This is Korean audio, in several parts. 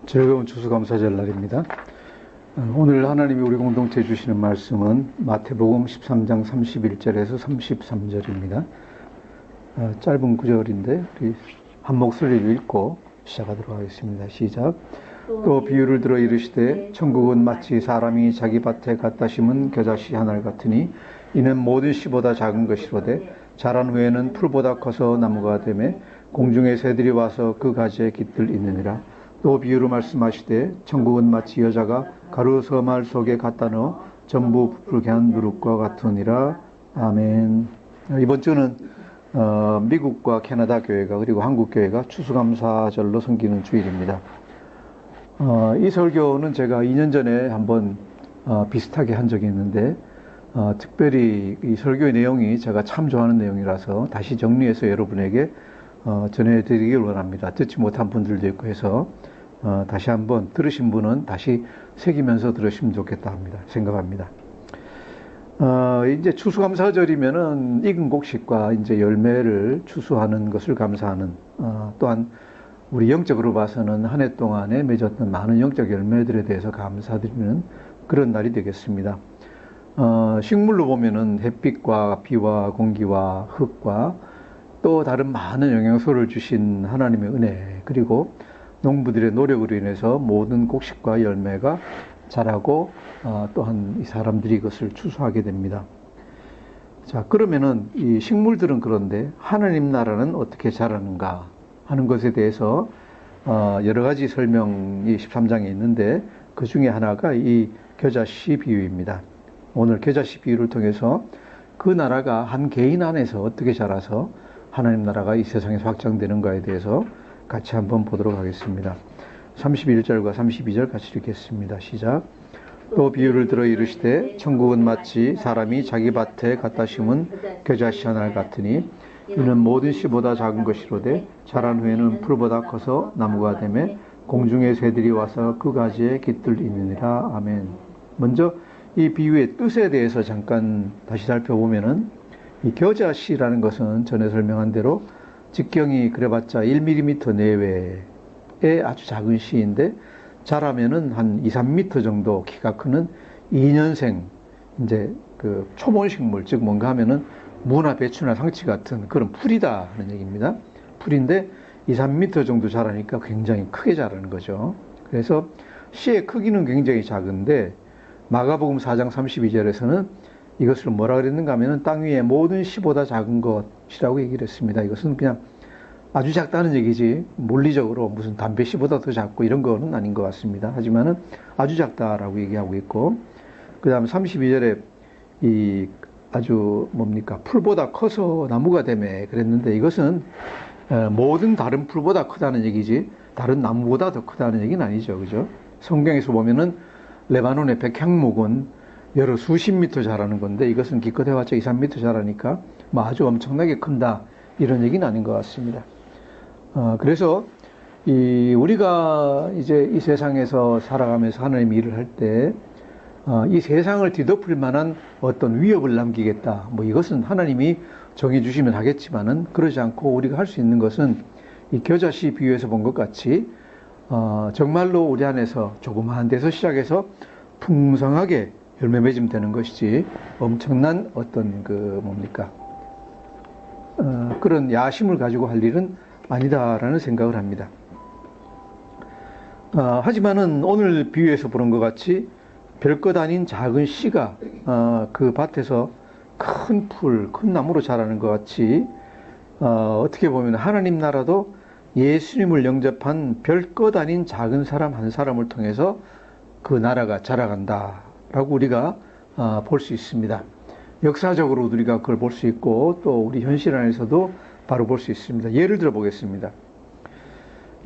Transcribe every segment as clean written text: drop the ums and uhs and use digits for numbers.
즐거운 추수감사절 날입니다. 오늘 하나님이 우리 공동체에 주시는 말씀은 마태복음 13장 31절에서 33절입니다. 짧은 구절인데 우리 한 목소리로 읽고 시작하도록 하겠습니다. 시작. 또 비유를 들어 이르시되 천국은 마치 사람이 자기 밭에 갖다 심은 겨자씨 하나 같으니 이는 모든 씨보다 작은 것이로되 자란 후에는 풀보다 커서 나무가 되매 공중의 새들이 와서 그 가지에 깃들 있느니라. 또 비유로 말씀하시되 천국은 마치 여자가 가루 서말 속에 갖다 넣어 전부 부풀게 한 누룩과 같으니라. 아멘. 이번 주는 미국과 캐나다 교회가 그리고 한국 교회가 추수감사절로 섬기는 주일입니다. 이 설교는 제가 2년 전에 한번 비슷하게 한 적이 있는데 특별히 이 설교의 내용이 제가 참 좋아하는 내용이라서 다시 정리해서 여러분에게 전해드리길 원합니다. 듣지 못한 분들도 있고 해서 다시 한번 들으신 분은 다시 새기면서 들으시면 좋겠다 합니다. 생각합니다. 이제 추수감사절이면은 익은 곡식과 이제 열매를 추수하는 것을 감사하는, 또한 우리 영적으로 봐서는 한 해 동안에 맺었던 많은 영적 열매들에 대해서 감사드리는 그런 날이 되겠습니다. 식물로 보면은 햇빛과 비와 공기와 흙과 또 다른 많은 영양소를 주신 하나님의 은혜, 그리고 농부들의 노력으로 인해서 모든 곡식과 열매가 자라고 또한 이 사람들이 이것을 추수하게 됩니다. 자, 그러면은 이 식물들은 그런데 하나님 나라는 어떻게 자라는가 하는 것에 대해서 여러 가지 설명이 13장에 있는데 그 중에 하나가 이 겨자씨 비유입니다. 오늘 겨자씨 비유를 통해서 그 나라가 한 개인 안에서 어떻게 자라서 하나님 나라가 이 세상에서 확장되는가에 대해서 같이 한번 보도록 하겠습니다. 31절과 32절 같이 읽겠습니다. 시작. 또 비유를 들어 이르시되 천국은 마치 사람이 자기 밭에 갖다 심은 겨자씨 하나 같으니 이는 모든 씨보다 작은 것이로되 자란 후에는 풀보다 커서 나무가 되매 공중의 새들이 와서 그 가지에 깃들 있느니라. 아멘. 먼저 이 비유의 뜻에 대해서 잠깐 다시 살펴보면은 이 겨자씨라는 것은 전에 설명한 대로 직경이 그래봤자 1mm 내외의 아주 작은 씨인데 자라면은 한 2, 3m 정도 키가 크는 2년생 이제 그 초본식물, 즉 뭔가 하면은 무나 배추나 상치 같은 그런 풀이다 하는 얘기입니다. 풀인데 2, 3m 정도 자라니까 굉장히 크게 자라는 거죠. 그래서 씨의 크기는 굉장히 작은데 마가복음 4장 32절에서는 이것을 뭐라 그랬는가 하면은 땅 위에 모든 씨보다 작은 것이라고 얘기를 했습니다. 이것은 그냥 아주 작다는 얘기지 물리적으로 무슨 담배 씨보다 더 작고 이런 거는 아닌 것 같습니다. 하지만은 아주 작다라고 얘기하고 있고, 그 다음에 32절에 이 아주 뭡니까 풀보다 커서 나무가 되매 그랬는데 이것은 모든 다른 풀보다 크다는 얘기지 다른 나무보다 더 크다는 얘기는 아니죠. 그죠? 성경에서 보면은 레바논의 백향목은 여러 수십 미터 자라는 건데 이것은 기껏 해봤자 2, 3미터 자라니까 뭐 아주 엄청나게 큰다 이런 얘기는 아닌 것 같습니다. 그래서 우리가 이제 이 세상에서 살아가면서 하나님 일을 할 때 이 세상을 뒤덮을 만한 어떤 위협을 남기겠다. 뭐 이것은 하나님이 정해 주시면 하겠지만은 그러지 않고 우리가 할 수 있는 것은 이 겨자씨 비유에서 본 것 같이 정말로 우리 안에서 조그마한 데서 시작해서 풍성하게 열매 맺으면 되는 것이지 엄청난 어떤 그런 야심을 가지고 할 일은 아니다라는 생각을 합니다. 하지만은 오늘 비유에서 보는 것 같이 별것 아닌 작은 씨가 그 밭에서 큰 풀, 큰 나무로 자라는 것 같이 어떻게 보면 하나님 나라도 예수님을 영접한 별것 아닌 작은 사람 한 사람을 통해서 그 나라가 자라간다라고 우리가 볼 수 있습니다. 역사적으로 우리가 그걸 볼 수 있고 또 우리 현실 안에서도 바로 볼 수 있습니다. 예를 들어 보겠습니다.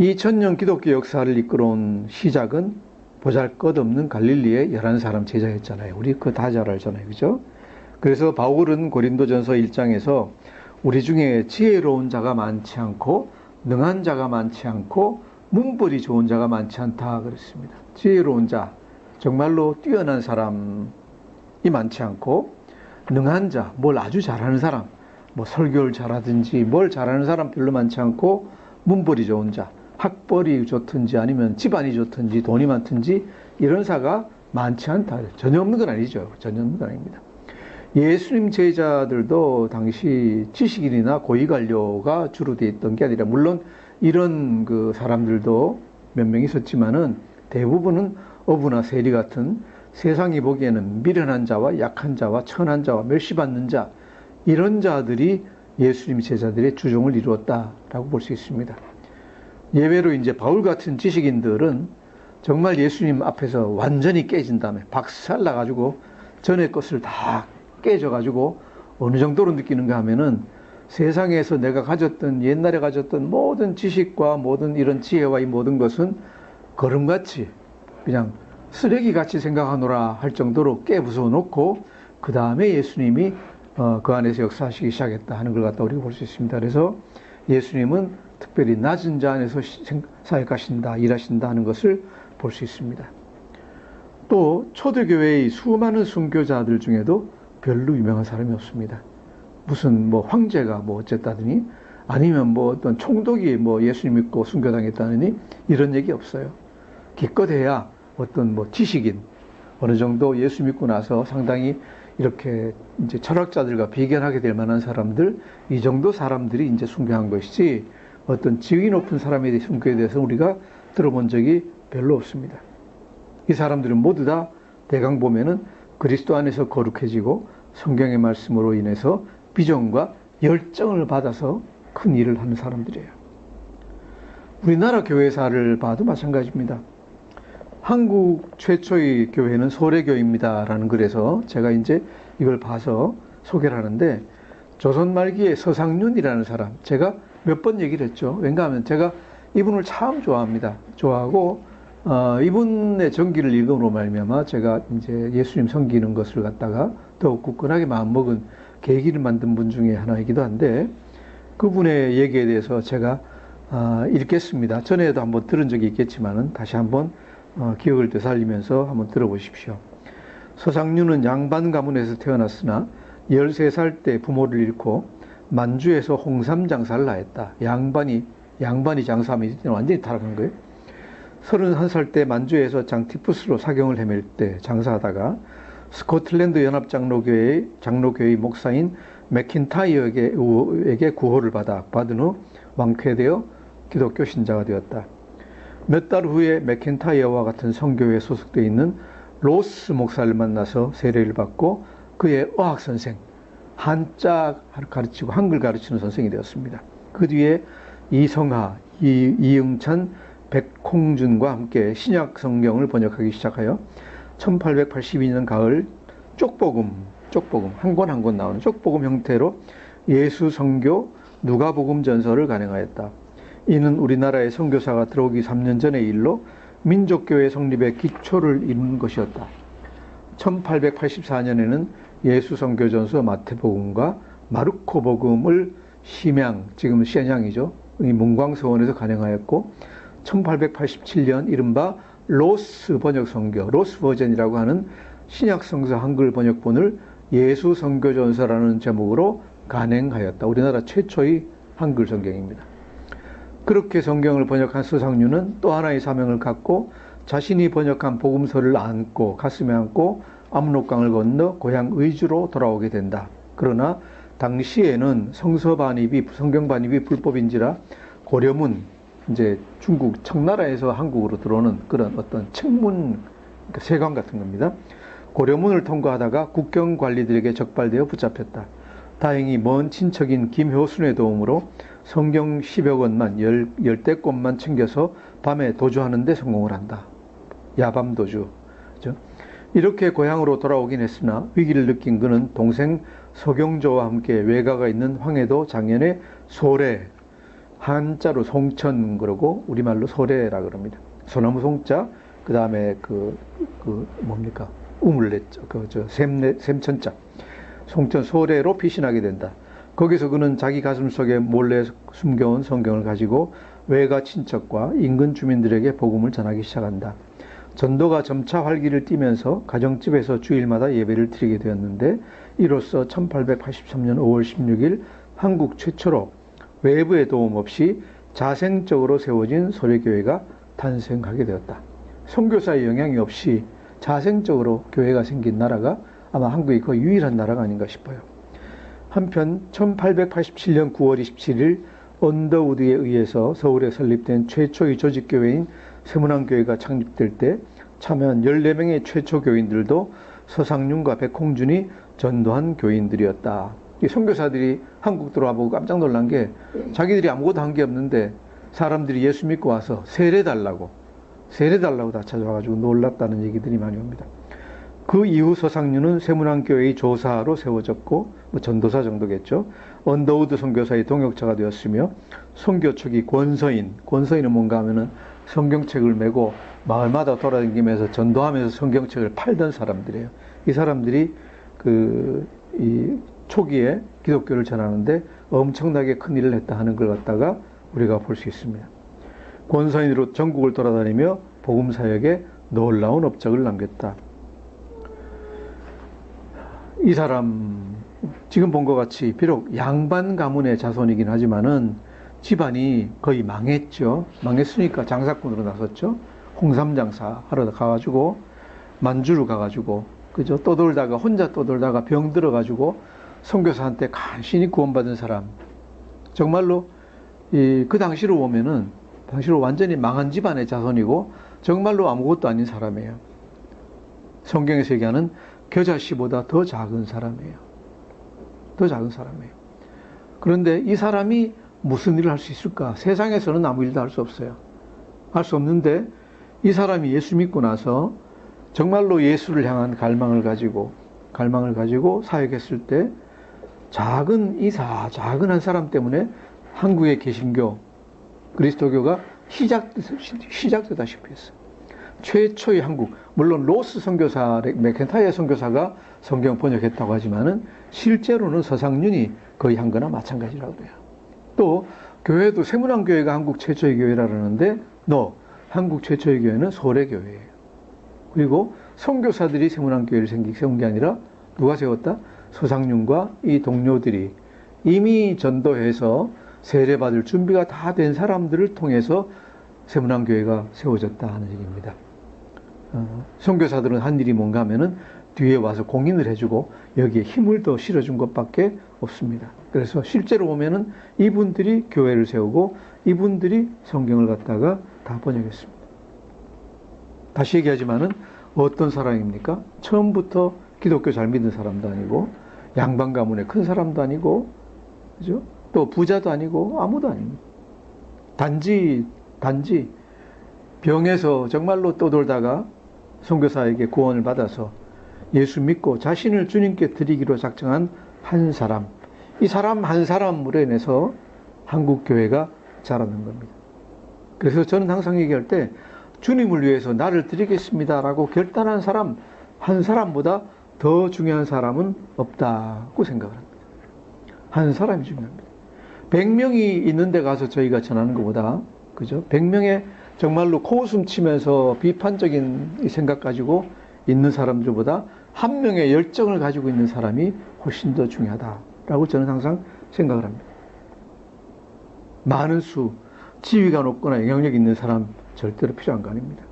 2000년 기독교 역사를 이끌어온 시작은 보잘것없는 갈릴리의 11사람 제자였잖아요. 우리 그거 다 잘 알잖아요. 그죠? 그래서 바울은 고린도전서 1장에서 우리 중에 지혜로운 자가 많지 않고 능한 자가 많지 않고 문벌이 좋은 자가 많지 않다 그랬습니다. 지혜로운 자, 정말로 뛰어난 사람이 많지 않고 능한 자, 뭘 아주 잘하는 사람, 뭐 설교를 잘하든지 뭘 잘하는 사람 별로 많지 않고 문벌이 좋은 자, 학벌이 좋든지 아니면 집안이 좋든지 돈이 많든지 이런 사가 많지 않다. 전혀 없는 건 아니죠. 전혀 없는 건 아닙니다. 예수님 제자들도 당시 지식인이나 고위관료가 주로 돼 있던 게 아니라, 물론 이런 그 사람들도 몇 명 있었지만은 대부분은 어부나 세리 같은 세상이 보기에는 미련한 자와 약한 자와 천한 자와 멸시받는 자, 이런 자들이 예수님 제자들의 주종을 이루었다라고 볼 수 있습니다. 예외로 이제 바울 같은 지식인들은 정말 예수님 앞에서 완전히 깨진 다음에 박살 나가지고 전의 것을 다 깨져가지고 어느 정도로 느끼는가 하면은 세상에서 내가 가졌던, 옛날에 가졌던 모든 지식과 모든 이런 지혜와 이 모든 것은 거름같이 그냥 쓰레기같이 생각하노라 할 정도로 깨부숴 놓고 그 다음에 예수님이 그 안에서 역사하시기 시작했다 하는 걸 갖다 우리가 볼 수 있습니다. 그래서 예수님은 특별히 낮은 자 안에서 사역하신다, 일하신다 하는 것을 볼 수 있습니다. 또 초대교회의 수많은 순교자들 중에도 별로 유명한 사람이 없습니다. 무슨 뭐 황제가 뭐 어쨌다더니 아니면 뭐 어떤 총독이 뭐 예수님 믿고 순교당했다느니 이런 얘기 없어요. 기껏해야 어떤 뭐 지식인, 어느 정도 예수 믿고 나서 상당히 이렇게 이제 철학자들과 비견하게 될 만한 사람들, 이 정도 사람들이 이제 순교한 것이지 어떤 지위 높은 사람에 대해 순교에 대해서 우리가 들어본 적이 별로 없습니다. 이 사람들은 모두 다 대강 보면은 그리스도 안에서 거룩해지고 성경의 말씀으로 인해서 비전과 열정을 받아서 큰 일을 하는 사람들이에요. 우리나라 교회사를 봐도 마찬가지입니다. 한국 최초의 교회는 소래교입니다라는 글에서 제가 이제 이걸 봐서 소개를 하는데, 조선 말기에 서상륜이라는 사람, 제가 몇 번 얘기를 했죠. 왜냐하면 제가 이분을 참 좋아합니다. 좋아하고 이분의 전기를 읽음으로 말미암아 제가 이제 예수님 섬기는 것을 갖다가 더욱 굳건하게 마음먹은 계기를 만든 분 중에 하나이기도 한데, 그분의 얘기에 대해서 제가 읽겠습니다. 전에도 한번 들은 적이 있겠지만은 다시 한번 기억을 되살리면서 한번 들어보십시오. 서상륜은 양반 가문에서 태어났으나 13살 때 부모를 잃고 만주에서 홍삼 장사를 하였다. 양반이 장사하면 완전히 타락한 거예요. 31살 때 만주에서 장티푸스로 사경을 헤맬 때 장사하다가 스코틀랜드 연합장로교회의 목사인 맥킨타이어에게 구호를 받은 후 왕쾌되어 기독교 신자가 되었다. 몇 달 후에 맥킨타이어와 같은 선교회에 소속되어 있는 로스 목사를 만나서 세례를 받고 그의 어학선생, 한자 가르치고 한글 가르치는 선생이 되었습니다. 그 뒤에 이성하, 이응찬, 백홍준과 함께 신약 성경을 번역하기 시작하여 1882년 가을 쪽복음 한 권 한 권 나오는 쪽복음 형태로 예수 선교 누가복음 전서를 간행하였다. 이는 우리나라에 선교사가 들어오기 3년 전의 일로 민족교회 성립의 기초를 이룬 것이었다. 1884년에는 예수 선교전서 마태복음과 마르코복음을 심양, 지금 시안양이죠, 이 문광서원에서 간행하였고, 1887년 이른바 로스 번역 성교, 로스 버전이라고 하는 신약 성서 한글 번역본을 예수 선교전서라는 제목으로 간행하였다. 우리나라 최초의 한글 성경입니다. 그렇게 성경을 번역한 서상륜은 또 하나의 사명을 갖고 자신이 번역한 복음서를 안고 가슴에 안고 압록강을 건너 고향 의주로 돌아오게 된다. 그러나 당시에는 성경 반입이 불법인지라 고려문, 이제 중국 청나라에서 한국으로 들어오는 그런 어떤 책문, 세관 같은 겁니다. 고려문을 통과하다가 국경 관리들에게 적발되어 붙잡혔다. 다행히 먼 친척인 김효순의 도움으로 성경 10여 권만, 열대 권만 챙겨서 밤에 도주하는 데 성공을 한다. 야밤 도주. 그렇죠? 이렇게 고향으로 돌아오긴 했으나 위기를 느낀 그는 동생 서경조와 함께 외가가 있는 황해도 장현의 소래, 한자로 송천 그러고 우리말로 소래라 그럽니다. 소나무 송자, 그 다음에 뭡니까? 우물레자, 샘천자. 송천 소래로 피신하게 된다. 거기서 그는 자기 가슴 속에 몰래 숨겨온 성경을 가지고 외가 친척과 인근 주민들에게 복음을 전하기 시작한다. 전도가 점차 활기를 띠면서 가정집에서 주일마다 예배를 드리게 되었는데, 이로써 1883년 5월 16일 한국 최초로 외부의 도움 없이 자생적으로 세워진 소래교회가 탄생하게 되었다. 선교사의 영향이 없이 자생적으로 교회가 생긴 나라가 아마 한국이 거의 유일한 나라가 아닌가 싶어요. 한편 1887년 9월 27일 언더우드에 의해서 서울에 설립된 최초의 조직교회인 세문안교회가 창립될 때 참여한 14명의 최초 교인들도 서상윤과 백홍준이 전도한 교인들이었다. 이 선교사들이 한국 들어와보고 깜짝 놀란 게 자기들이 아무것도 한 게 없는데 사람들이 예수 믿고 와서 세례달라고 다 찾아와가지고 놀랐다는 얘기들이 많이 옵니다. 그 이후 서상윤은 세문안교회의 조사로 세워졌고 전도사 정도겠죠. 언더우드 선교사의 동역자가 되었으며 선교 초기 권서인은 뭔가 하면은 성경책을 메고 마을마다 돌아다니면서 전도하면서 성경책을 팔던 사람들이에요. 이 사람들이 이 초기에 기독교를 전하는데 엄청나게 큰 일을 했다 하는 걸 갖다가 우리가 볼 수 있습니다. 권서인으로 전국을 돌아다니며 복음 사역에 놀라운 업적을 남겼다. 이 사람 지금 본 것 같이 비록 양반 가문의 자손이긴 하지만은 집안이 거의 망했죠. 망했으니까 장사꾼으로 나섰죠. 홍삼 장사 하러 가가지고 만주로 가가지고 그죠? 혼자 떠돌다가 병 들어가지고 선교사한테 간신히 구원받은 사람. 정말로 그 당시로 보면은 완전히 망한 집안의 자손이고 정말로 아무것도 아닌 사람이에요. 성경에서 얘기하는 겨자씨보다 더 작은 사람이에요. 그런데 이 사람이 무슨 일을 할 수 있을까? 세상에서는 아무 일도 할 수 없어요. 할 수 없는데 이 사람이 예수 믿고 나서 정말로 예수를 향한 갈망을 가지고 사역했을 때 작은 한 사람 때문에 한국의 개신교, 그리스도교가 시작되다시피 했어요. 최초의 한국, 물론 로스 선교사, 맥켄타이어 선교사가 성경 번역했다고 하지만은 실제로는 서상윤이 거의 한 거나 마찬가지라고 그래요. 또 교회도 세문안교회가 한국 최초의 교회라 그러는데 한국 최초의 교회는 소래교회예요. 그리고 선교사들이 세문안교회를 세운 게 아니라 누가 세웠다? 서상윤과 이 동료들이 이미 전도해서 세례받을 준비가 다 된 사람들을 통해서 세문안교회가 세워졌다 하는 얘기입니다. 선교사들은 한 일이 뭔가 하면은 뒤에 와서 공인을 해주고 여기에 힘을 더 실어준 것밖에 없습니다. 그래서 실제로 보면은 이분들이 교회를 세우고 이분들이 성경을 갖다가 다 번역했습니다. 다시 얘기하지만은 어떤 사람입니까? 처음부터 기독교 잘 믿는 사람도 아니고 양반 가문의 큰 사람도 아니고 그죠? 또 부자도 아니고 아무도 아닙니다. 단지 병에서 정말로 떠돌다가 선교사에게 구원을 받아서 예수 믿고 자신을 주님께 드리기로 작정한 한 사람, 이 사람 한 사람으로 인해서 한국 교회가 자라는 겁니다. 그래서 저는 항상 얘기할 때 주님을 위해서 나를 드리겠습니다라고 결단한 사람 한 사람보다 더 중요한 사람은 없다고 생각을 합니다. 한 사람이 중요합니다. 100명이 있는 데 가서 저희가 전하는 것보다 그죠? 100명의 정말로 코웃음 치면서 비판적인 생각 가지고 있는 사람들보다 한 명의 열정을 가지고 있는 사람이 훨씬 더 중요하다라고 저는 항상 생각을 합니다. 많은 지위가 높거나 영향력 있는 사람 절대로 필요한 거 아닙니다.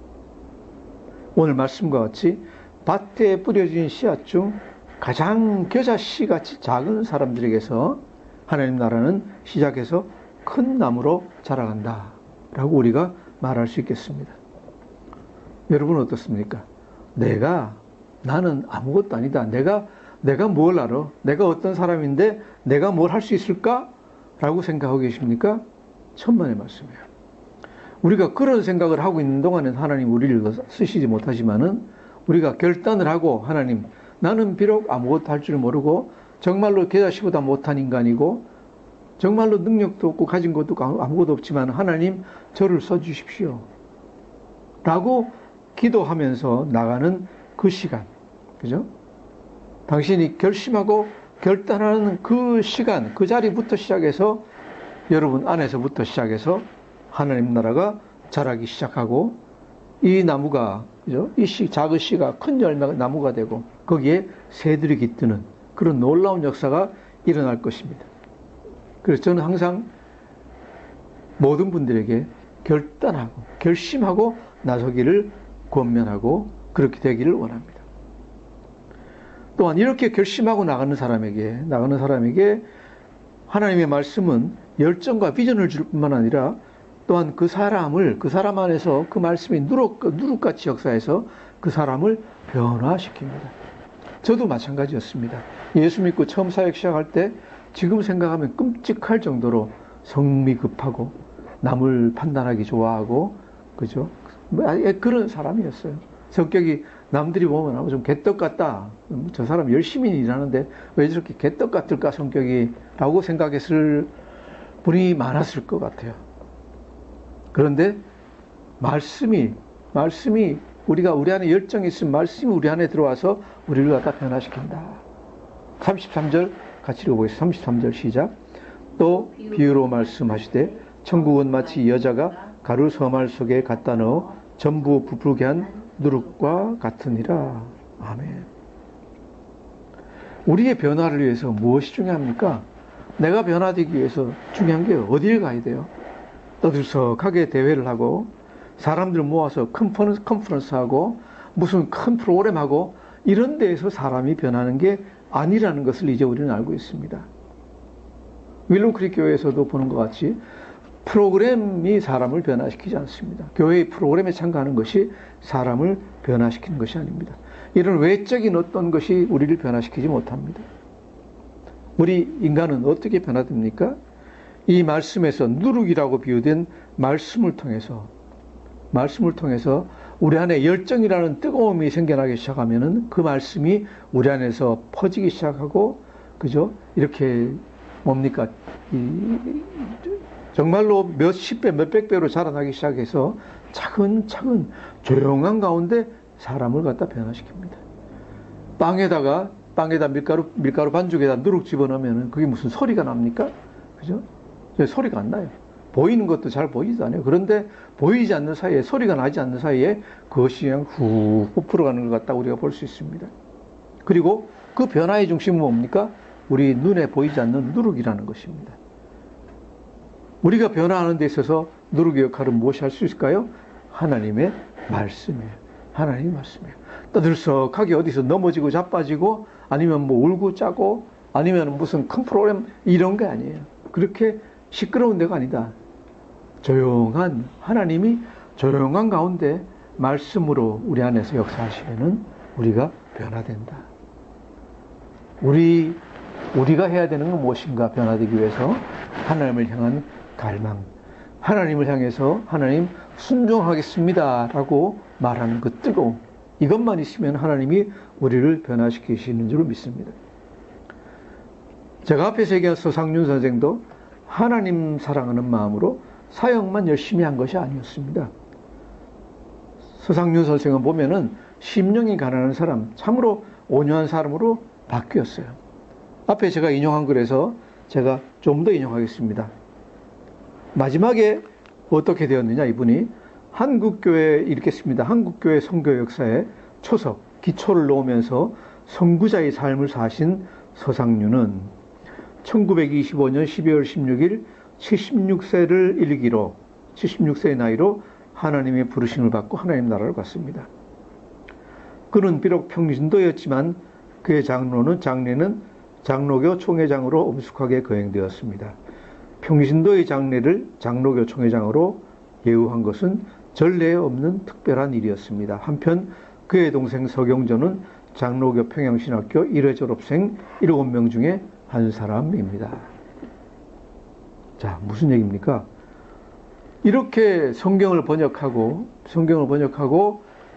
오늘 말씀과 같이 밭에 뿌려진 씨앗 중 가장 겨자씨같이 작은 사람들에게서 하나님 나라는 시작해서 큰 나무로 자라간다 라고 우리가 말할 수 있겠습니다. 여러분 어떻습니까? 나는 아무것도 아니다. 내가 뭘 알아? 내가 어떤 사람인데 내가 뭘 할 수 있을까? 라고 생각하고 계십니까? 천만의 말씀이에요. 우리가 그런 생각을 하고 있는 동안엔 하나님 우리를 쓰시지 못하지만은 우리가 결단을 하고 하나님 나는 비록 아무것도 할 줄 모르고 정말로 겨자씨보다 못한 인간이고 정말로 능력도 없고 가진 것도 아무것도 없지만 하나님 저를 써주십시오 라고 기도하면서 나가는 그 시간, 그죠? 당신이 결심하고 결단하는 그 시간, 그 자리부터 시작해서 여러분 안에서부터 시작해서 하나님 나라가 자라기 시작하고 이 나무가, 그죠? 작은 씨가 큰 나무가 되고 거기에 새들이 깃드는 그런 놀라운 역사가 일어날 것입니다. 그래서 저는 항상 모든 분들에게 결단하고 결심하고 나서기를 권면하고 그렇게 되기를 원합니다. 또한 이렇게 결심하고 나가는 사람에게 하나님의 말씀은 열정과 비전을 줄 뿐만 아니라 또한 그 사람 안에서 그 말씀이 누룩같이 역사해서 그 사람을 변화시킵니다. 저도 마찬가지였습니다. 예수 믿고 처음 사역 시작할 때 지금 생각하면 끔찍할 정도로 성미 급하고 남을 판단하기 좋아하고 그죠? 그런 사람이었어요. 성격이 남들이 보면 좀 개떡 같다. 저 사람 열심히 일하는데 왜 저렇게 개떡 같을까 성격이 라고 생각했을 분이 많았을 것 같아요. 그런데 말씀이 우리 안에 열정이 있으면 말씀이 우리 안에 들어와서 우리를 갖다 변화시킨다. 33절 같이 읽어보겠습니다. 33절 시작. 또 비유로 말씀하시되 천국은 마치 여자가 가루 서말 속에 갖다 넣어 전부 부풀게 한 누룩과 같으니라. 아멘. 우리의 변화를 위해서 무엇이 중요합니까? 내가 변화되기 위해서 중요한 게 어디에 가야 돼요? 떠들썩하게 대회를 하고 사람들 모아서 컨퍼런스하고 무슨 큰 프로그램하고 이런 데에서 사람이 변하는 게 아니라는 것을 이제 우리는 알고 있습니다. 윌로크릭 교회에서도 보는 것 같이 프로그램이 사람을 변화시키지 않습니다. 교회의 프로그램에 참가하는 것이 사람을 변화시키는 것이 아닙니다. 이런 외적인 어떤 것이 우리를 변화시키지 못합니다. 우리 인간은 어떻게 변화됩니까? 이 말씀에서 누룩이라고 비유된 말씀을 통해서 우리 안에 열정이라는 뜨거움이 생겨나기 시작하면은 그 말씀이 우리 안에서 퍼지기 시작하고, 그죠? 이렇게 뭡니까? 정말로 몇십 배, 몇백 배로 자라나기 시작해서 차근차근 조용한 가운데 사람을 갖다 변화시킵니다. 빵에다 밀가루 반죽에다 누룩 집어넣으면 그게 무슨 소리가 납니까? 그죠? 소리가 안 나요. 보이는 것도 잘 보이지도 않아요. 그런데 보이지 않는 사이에, 소리가 나지 않는 사이에 그것이 그냥 훅 부풀어가는 것 같다 우리가 볼 수 있습니다. 그리고 그 변화의 중심은 뭡니까? 우리 눈에 보이지 않는 누룩이라는 것입니다. 우리가 변화하는 데 있어서 누룩의 역할은 무엇이 할 수 있을까요? 하나님의 말씀이에요. 하나님의 말씀이에요. 떠들썩하게 어디서 넘어지고 자빠지고 아니면 뭐 울고 짜고 아니면 무슨 큰 프로그램 이런 게 아니에요. 그렇게 시끄러운 데가 아니다. 조용한 하나님이 조용한 가운데 말씀으로 우리 안에서 역사하시면은 우리가 변화된다. 우리가 해야 되는 건 무엇인가? 변화되기 위해서 하나님을 향한 갈망, 하나님을 향해서 하나님 순종하겠습니다 라고 말하는 그 뜨거움, 이것만 있으면 하나님이 우리를 변화시키시는 줄 믿습니다. 제가 앞에서 얘기한 서상윤 선생도 하나님 사랑하는 마음으로 사역만 열심히 한 것이 아니었습니다. 서상윤 선생은 보면은 심령이 가난한 사람, 참으로 온유한 사람으로 바뀌었어요. 앞에 제가 인용한 글에서 제가 좀 더 인용하겠습니다. 마지막에 어떻게 되었느냐, 이분이 한국교회 이렇게 씁니다. 한국교회 선교 역사에 초석, 기초를 놓으면서 선구자의 삶을 사신 서상윤은 1925년 12월 16일 76세를 일기로 76세의 나이로 하나님의 부르심을 받고 하나님 나라를 갔습니다. 그는 비록 평신도였지만 그의 장례는 장로교 총회장으로 엄숙하게 거행되었습니다. 평신도의 장례를 장로교 총회장으로 예우한 것은 전례에 없는 특별한 일이었습니다. 한편 그의 동생 서경전은 장로교 평양신학교 1회 졸업생 7명 중에 한 사람입니다. 자, 무슨 얘기입니까? 이렇게 성경을 번역하고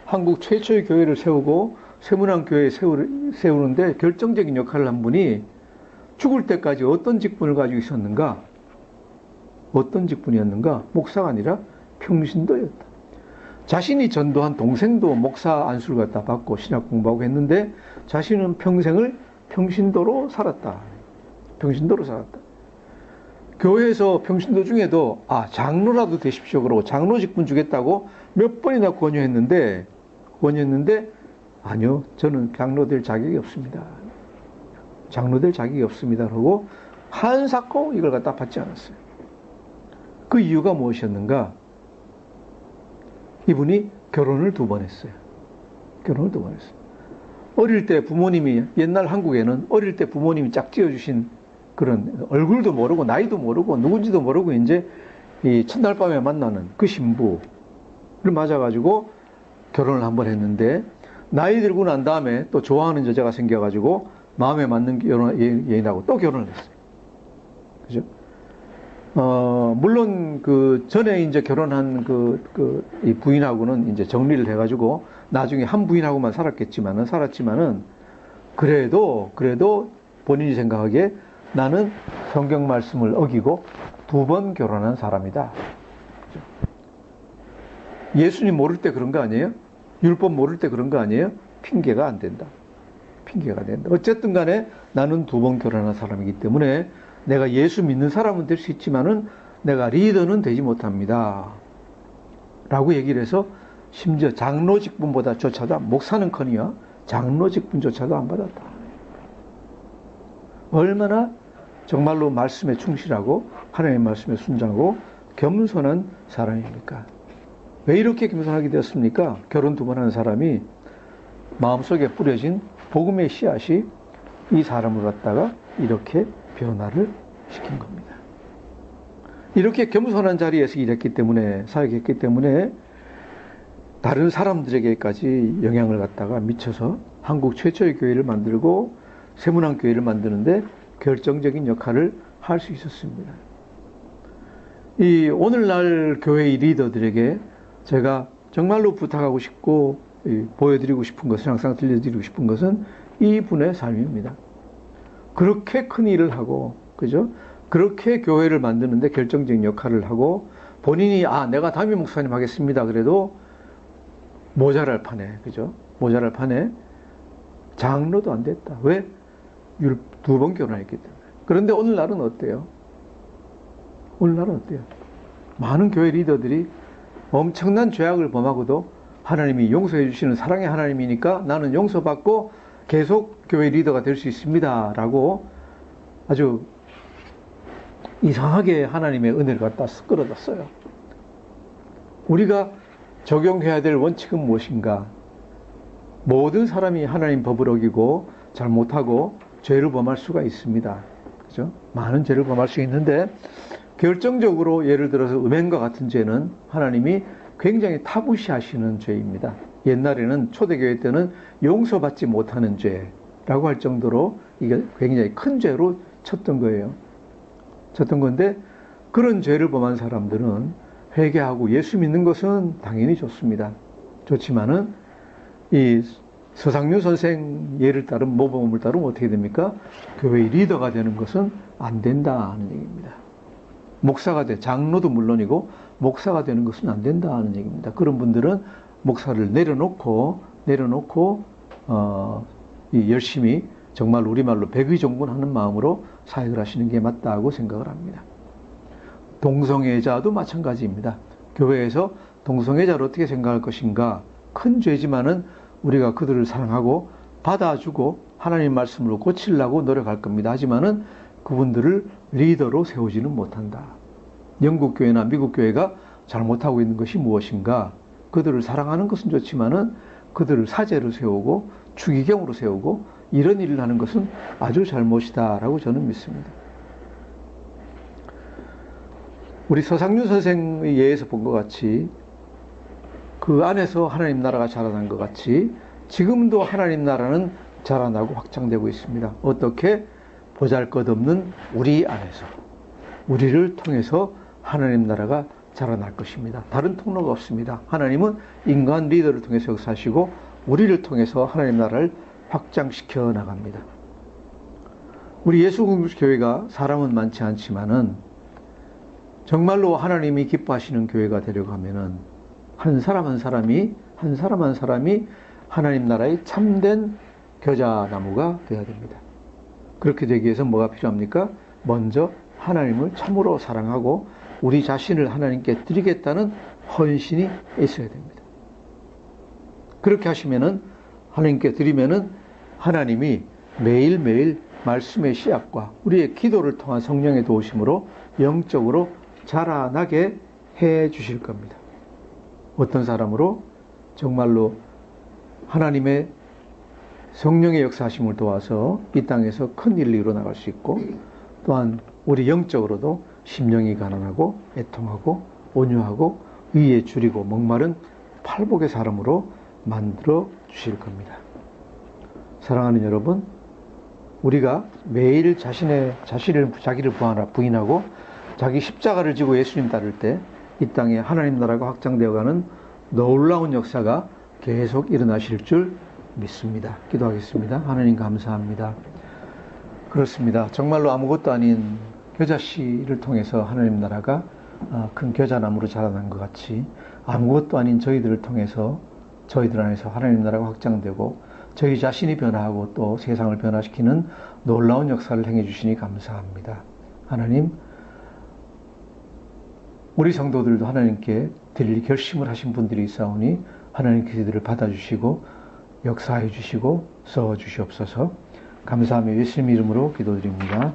한국 최초의 교회를 세우고 세문안 교회 세우는데 결정적인 역할을 한 분이 죽을 때까지 어떤 직분을 가지고 있었는가? 어떤 직분이었는가? 목사가 아니라 평신도였다. 자신이 전도한 동생도 목사 안수를 갖다 받고 신학 공부하고 했는데 자신은 평생을 평신도로 살았다. 교회에서 평신도 중에도 장로라도 되십시오 그러고 장로 직분 주겠다고 몇 번이나 권유했는데 아니요, 저는 장로 될 자격이 없습니다. 그러고 한사코 이걸 갖다 받지 않았어요. 그 이유가 무엇이었는가? 이분이 결혼을 2번 했어요. 결혼을 2번 했어요. 어릴 때 부모님이, 옛날 한국에는 어릴 때 부모님이 짝지어주신 그런 얼굴도 모르고 나이도 모르고 누군지도 모르고 이제 이 첫날 밤에 만나는 그 신부를 맞아가지고 결혼을 1번 했는데, 나이 들고 난 다음에 또 좋아하는 여자가 생겨가지고 마음에 맞는 여인하고 또 결혼을 했어요. 그죠? 물론 그 전에 이제 결혼한 이 부인하고는 이제 정리를 해가지고 나중에 한 부인하고만 살았지만은 그래도 본인이 생각하기에 나는 성경 말씀을 어기고 2번 결혼한 사람이다. 예수님 모를 때 그런 거 아니에요? 율법 모를 때 그런 거 아니에요? 핑계가 안 된다. 핑계가 된다. 어쨌든 간에 나는 2번 결혼한 사람이기 때문에 내가 예수 믿는 사람은 될 수 있지만은 내가 리더는 되지 못합니다. 라고 얘기를 해서 심지어 장로 직분보다 조차도, 목사는커녕 장로 직분조차도 안 받았다. 얼마나 정말로 말씀에 충실하고 하나님 말씀에 순종하고 겸손한 사람입니까? 왜 이렇게 겸손하게 되었습니까? 결혼 2번 하는 사람이 마음속에 뿌려진 복음의 씨앗이 이 사람을 갖다가 이렇게 변화를 시킨 겁니다. 이렇게 겸손한 자리에서 일했기 때문에, 사역했기 때문에 다른 사람들에게까지 영향을 갖다가 미쳐서 한국 최초의 교회를 만들고 세문안교회를 만드는데 결정적인 역할을 할 수 있었습니다. 이 오늘날 교회의 리더들에게 제가 정말로 부탁하고 싶고 보여드리고 싶은 것은, 항상 들려드리고 싶은 것은 이분의 삶입니다. 그렇게 큰 일을 하고, 그죠? 그렇게 교회를 만드는데 결정적인 역할을 하고, 본인이 내가 담임 목사님 하겠습니다. 그래도 모자랄 판에, 그죠? 모자랄 판에 장로도 안 됐다. 왜? 2번 결혼했기 때문에. 그런데 오늘날은 어때요? 오늘날은 어때요? 많은 교회 리더들이 엄청난 죄악을 범하고도 하나님이 용서해 주시는 사랑의 하나님이니까 나는 용서받고 계속 교회 리더가 될 수 있습니다. 라고 아주 이상하게 하나님의 은혜를 갖다 끌어다 써요. 우리가 적용해야 될 원칙은 무엇인가? 모든 사람이 하나님 법을 어기고 잘못하고 죄를 범할 수가 있습니다. 그죠? 많은 죄를 범할 수 있는데, 결정적으로 예를 들어서 음행과 같은 죄는 하나님이 굉장히 타부시하시는 죄입니다. 옛날에는 초대교회 때는 용서받지 못하는 죄라고 할 정도로 이게 굉장히 큰 죄로 쳤던 거예요. 쳤던 건데, 그런 죄를 범한 사람들은 회개하고 예수 믿는 것은 당연히 좋습니다. 좋지만은 이 서상윤 선생 예를 따르면, 모범을 따르면 어떻게 됩니까? 교회의 리더가 되는 것은 안 된다는 얘기입니다. 목사가 장로도 물론이고 목사가 되는 것은 안 된다는 얘기입니다. 그런 분들은 목사를 내려놓고 열심히 정말 우리말로 백의종군하는 마음으로 사역을 하시는 게 맞다고 생각을 합니다. 동성애자도 마찬가지입니다. 교회에서 동성애자를 어떻게 생각할 것인가? 큰 죄지만은 우리가 그들을 사랑하고 받아주고 하나님 말씀으로 고치려고 노력할 겁니다. 하지만은 그분들을 리더로 세우지는 못한다. 영국 교회나 미국 교회가 잘못하고 있는 것이 무엇인가? 그들을 사랑하는 것은 좋지만은 그들을 사제로 세우고 추기경으로 세우고 이런 일을 하는 것은 아주 잘못이다라고 저는 믿습니다. 우리 서상윤 선생의 예에서 본 것 같이, 그 안에서 하나님 나라가 자라난 것 같이 지금도 하나님 나라는 자라나고 확장되고 있습니다. 어떻게? 보잘것없는 우리 안에서, 우리를 통해서 하나님 나라가 자라날 것입니다. 다른 통로가 없습니다. 하나님은 인간 리더를 통해서 역사하시고 우리를 통해서 하나님 나라를 확장시켜 나갑니다. 우리 예수공동교회가 사람은 많지 않지만은 정말로 하나님이 기뻐하시는 교회가 되려고 하면은 한 사람 한 사람이 하나님 나라의 참된 겨자나무가 되어야 됩니다. 그렇게 되기 위해서 뭐가 필요합니까? 먼저 하나님을 참으로 사랑하고 우리 자신을 하나님께 드리겠다는 헌신이 있어야 됩니다. 그렇게 하시면은, 하나님께 드리면은 하나님이 매일매일 말씀의 씨앗과 우리의 기도를 통한 성령의 도우심으로 영적으로 자라나게 해 주실 겁니다. 어떤 사람으로? 정말로 하나님의 성령의 역사하심을 도와서 이 땅에서 큰 일을 이루어나갈 수 있고, 또한 우리 영적으로도 심령이 가난하고 애통하고 온유하고 위에 줄이고 목마른 팔복의 사람으로 만들어 주실 겁니다. 사랑하는 여러분, 우리가 매일 자기를 부인하고 자기 십자가를 지고 예수님 따를 때 이 땅에 하나님 나라가 확장되어가는 놀라운 역사가 계속 일어나실 줄 믿습니다. 기도하겠습니다. 하나님 감사합니다. 그렇습니다. 정말로 아무것도 아닌 겨자씨를 통해서 하나님 나라가 큰 겨자나무로 자라난 것 같이 아무것도 아닌 저희들을 통해서 저희들 안에서 하나님 나라가 확장되고 저희 자신이 변화하고 또 세상을 변화시키는 놀라운 역사를 행해 주시니 감사합니다. 하나님, 우리 성도들도 하나님께 드릴 결심을 하신 분들이 있사오니 하나님께서 이들을 받아주시고 역사해 주시고 써 주시옵소서. 감사하며 예수님 이름으로 기도드립니다.